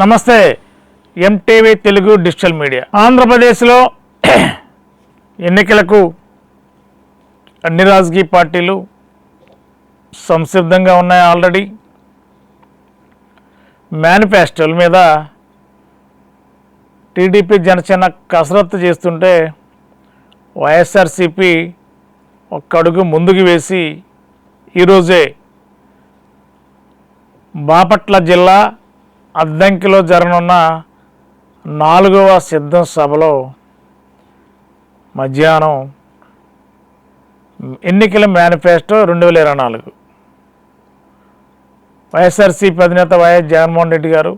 నమస్తే. MTV Telugu digital media. ఆంధ్రప్రదేశ్లో ఎన్నికలకు అన్ని రాజకీయ పార్టీలు సంసిద్ధంగా ఉన్నాయి. ఆల్రెడీ మేనిఫెస్టోల మీద టీడీపీ జనసేన కసరత్తు చేస్తుంటే వైఎస్ఆర్సీపీ ఒక్క అడుగు ముందుకు వేసి ఈరోజే బాపట్ల జిల్లా అద్దంకిలో జరగనున్న 4వ సిద్ధం సభలో మధ్యాహ్నం ఎన్నికల మేనిఫెస్టో 2024 వైఎస్ఆర్సీపీ అధినేత వైఎస్ జగన్మోహన్ రెడ్డి గారు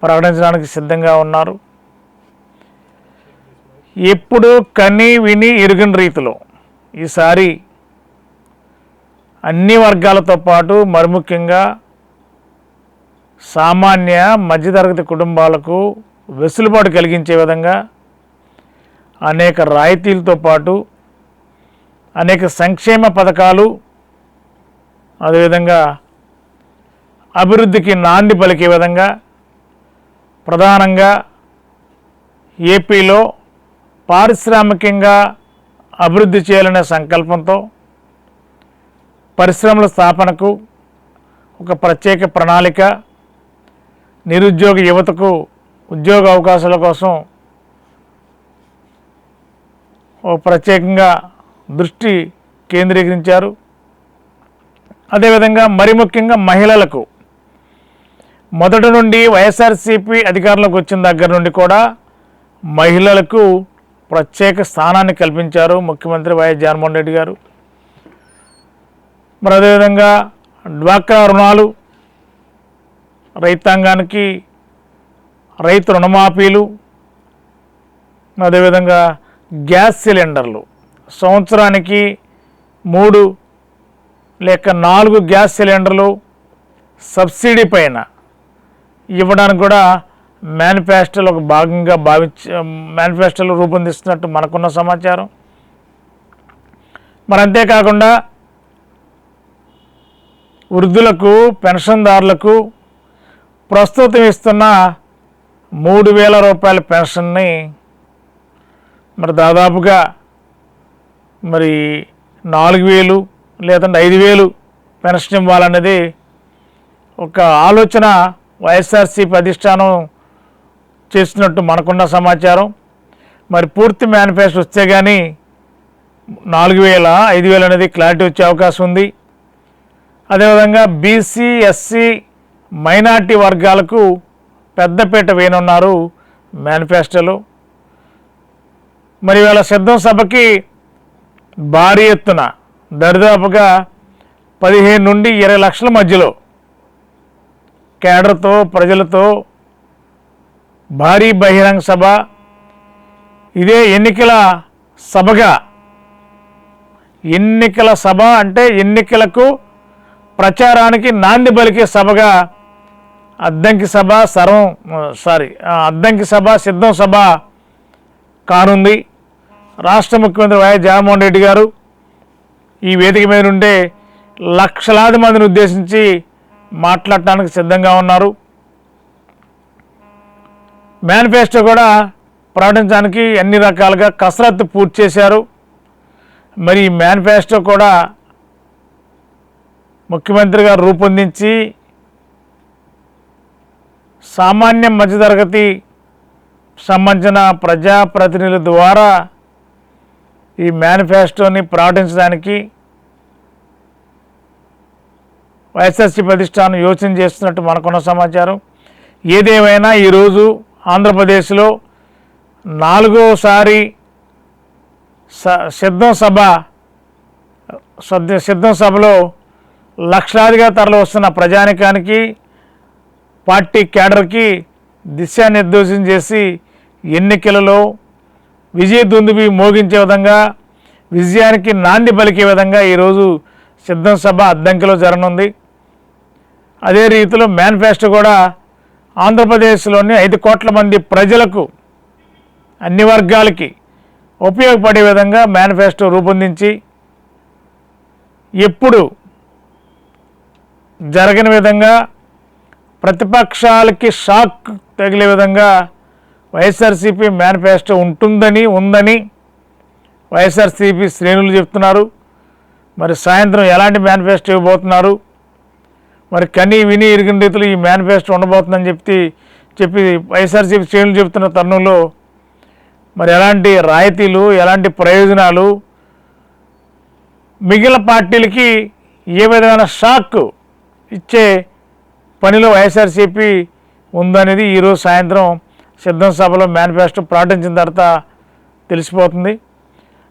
ప్రకటించడానికి సిద్ధంగా ఉన్నారు. ఎప్పుడు కని విని ఎరుగని రీతిలో ఈసారి అన్ని వర్గాలతో పాటు మరి ముఖ్యంగా సామాన్య మధ్యతరగతి కుటుంబాలకు వెసులుబాటు కలిగించే విధంగా అనేక రాయితీలతో పాటు అనేక సంక్షేమ పథకాలు, అదేవిధంగా అభివృద్ధికి నాంది పలికే విధంగా ప్రధానంగా ఏపీలో పారిశ్రామికంగా అభివృద్ధి చేయాలనే సంకల్పంతో పరిశ్రమల స్థాపనకు ఒక ప్రత్యేక ప్రణాళిక, నిరుద్యోగ యువతకు ఉద్యోగ అవకాశాల కోసం ప్రత్యేకంగా దృష్టి కేంద్రీకరించారు. అదేవిధంగా మరి ముఖ్యంగా మహిళలకు మొదటి నుండి వైఎస్ఆర్సీపీ అధికారంలోకి వచ్చిన దగ్గర నుండి కూడా మహిళలకు ప్రత్యేక స్థానాన్ని కల్పించారు ముఖ్యమంత్రి వైఎస్ జగన్మోహన్ రెడ్డి గారు. మరి అదేవిధంగా డ్వాక్రా రుణాలు, రైతాంగానికి రైతు రుణమాఫీలు, అదేవిధంగా గ్యాస్ సిలిండర్లు సంవత్సరానికి 3 లేక 4 గ్యాస్ సిలిండర్లు సబ్సిడీ పైన ఇవ్వడానికి కూడా మేనిఫెస్టోలో ఒక భాగంగా మేనిఫెస్టోలో రూపొందిస్తున్నట్టు మనకున్న సమాచారం. మరి అంతేకాకుండా వృద్ధులకు, పెన్షన్దారులకు ప్రస్తుతం ఇస్తున్న 3,000 రూపాయల పెన్షన్ని మరి దాదాపుగా మరి 4,000 లేదంటే 5,000 పెన్షన్ ఇవ్వాలనేది ఒక ఆలోచన వైఎస్ఆర్సీపీ అధిష్టానం చేస్తున్నట్టు మనకున్న సమాచారం. మరి పూర్తి మేనిఫెస్టో వస్తే కానీ 4,000, 5,000 అనేది క్లారిటీ వచ్చే అవకాశం ఉంది. అదేవిధంగా బీసీ, ఎస్సీ, మైనార్టీ వర్గాలకు పెద్దపీట వేయనున్నారు మేనిఫెస్టోలో. మరి ఇవాళ సిద్ధం సభకి భారీ ఎత్తున దరిదాపుగా 15 నుండి 20 లక్షల మధ్యలో కేడర్తో, ప్రజలతో భారీ బహిరంగ సభ, ఇదే ఎన్నికల సభగా, ఎన్నికల సభ అంటే ఎన్నికలకు ప్రచారానికి నాంది పలికే సభగా అద్దంకి సభ సిద్ధం సభ కానుంది. రాష్ట్ర ముఖ్యమంత్రి వైఎస్ జగన్మోహన్ రెడ్డి గారు ఈ వేదిక మీద ఉండే లక్షలాది మందిని ఉద్దేశించి మాట్లాడటానికి సిద్ధంగా ఉన్నారు. మేనిఫెస్టో కూడా ప్రకటించడానికి అన్ని రకాలుగా కసరత్తు పూర్తి చేశారు. మరి ఈ మేనిఫెస్టో కూడా ముఖ్యమంత్రి గారు రూపొందించి సామాన్య మధ్యతరగతి సంబంధించిన ప్రజాప్రతినిధుల ద్వారా ఈ మేనిఫెస్టోని ప్రకటించడానికి వైఎస్ఆర్సీపీ అధిష్టానం యోచన చేస్తున్నట్టు మనకున్న సమాచారం. ఏదేమైనా ఈరోజు ఆంధ్రప్రదేశ్లో 4వసారి సిద్ధం సభలో లక్షలాదిగా తరలి వస్తున్న ప్రజానికానికి, పార్టీ కేడర్కి దిశానిర్దేశం చేసి ఎన్నికలలో విజయ దుందుబి మోగించే విధంగా, విజయానికి నాంది పలికే విధంగా ఈరోజు సిద్ధం సభ అద్దంకిలో జరగనుంది. అదే రీతిలో మేనిఫెస్టో కూడా ఆంధ్రప్రదేశ్లోని 5 కోట్ల మంది ప్రజలకు, అన్ని వర్గాలకి ఉపయోగపడే విధంగా మేనిఫెస్టో రూపొందించి ఎప్పుడు జరగని విధంగా ప్రతిపక్షాలకి షాక్ తగిలే విధంగా వైఎస్ఆర్సీపీ మేనిఫెస్టో ఉందని వైఎస్ఆర్సీపీ శ్రేణులు చెప్తున్నారు. మరి సాయంత్రం ఎలాంటి మేనిఫెస్టో ఇవ్వబోతున్నారు, మరి కనీ విని ఎరిగిన రీతిలో ఈ మేనిఫెస్టో ఉండబోతుందని చెప్పి వైఎస్ఆర్సీపీ శ్రేణులు చెప్తున్న తరుణంలో మరి ఎలాంటి రాయితీలు, ఎలాంటి ప్రయోజనాలు, మిగిలిన పార్టీలకి ఏ విధమైన షాక్ ఇచ్చే పనిలో వైఎస్ఆర్సీపీ ఉందనేది ఈరోజు సాయంత్రం సిద్ధం సభలో మేనిఫెస్టో ప్రకటించిన తర్వాత తెలిసిపోతుంది.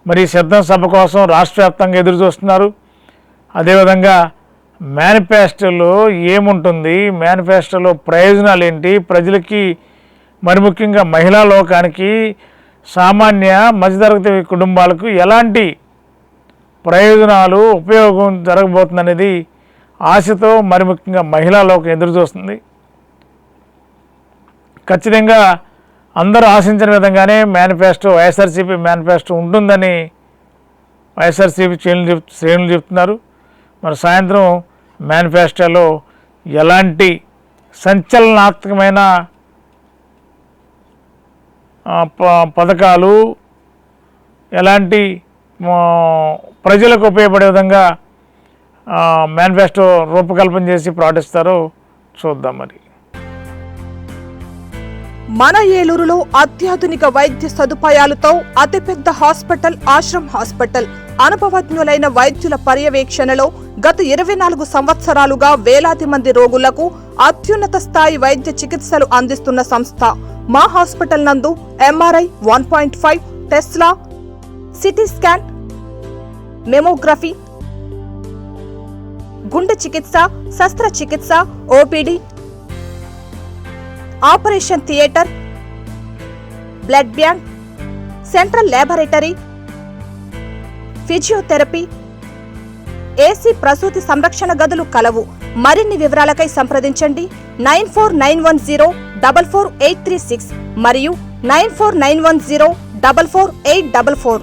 మరి సిద్ధం సభ కోసం రాష్ట్ర వ్యాప్తంగా ఎదురు చూస్తున్నారు. అదేవిధంగా మేనిఫెస్టోలో ఏముంటుంది, మేనిఫెస్టోలో ప్రయోజనాలు ఏంటి, ప్రజలకి మరి ముఖ్యంగా మహిళా లోకానికి, సామాన్య మధ్యతరగతి కుటుంబాలకు ఎలాంటి ప్రయోజనాలు, ఉపయోగం జరగబోతుందనేది ఆశతో మరి ముఖ్యంగా మహిళా లోకం ఎదురు చూస్తుంది. ఖచ్చితంగా అందరూ ఆశించిన విధంగానే వైఎస్ఆర్సీపీ మేనిఫెస్టో ఉంటుందని వైఎస్ఆర్సీపీ శ్రేణులు చెప్తున్నారు. మరి సాయంత్రం మేనిఫెస్టోలో ఎలాంటి సంచలనాత్మకమైన పథకాలు, ఎలాంటి ప్రజలకు ఉపయోగపడే విధంగా మేనిఫెస్టో రూపకల్పన చేసి ప్రకటిస్తారో చూద్దాం. మరి మన ఏలూరులో అత్యాధునిక వైద్య సదుపాయాలతో అతిపెద్ద హాస్పిటల్ ఆశ్రమ్ హాస్పిటల్. అనుభవజ్ఞులైన వైద్యుల పర్యవేక్షణలో గత 24 సంవత్సరాలుగా వేలాది మంది రోగులకు అత్యున్నత స్థాయి వైద్య చికిత్సలు అందిస్తున్న సంస్థ. మా హాస్పిటల్ నందు MRI 1.5, Tesla, CT scan, mammography, గుండె చికిత్స, శస్త్రచికిత్స, OPD, operation theatre, blood bank, central laboratory, physiotherapy, AC ప్రసూతి సంరక్షణ గదులు కలవు. మరిన్ని వివరాలకై సంప్రదించండి 9491044836 మరియు 9491044844.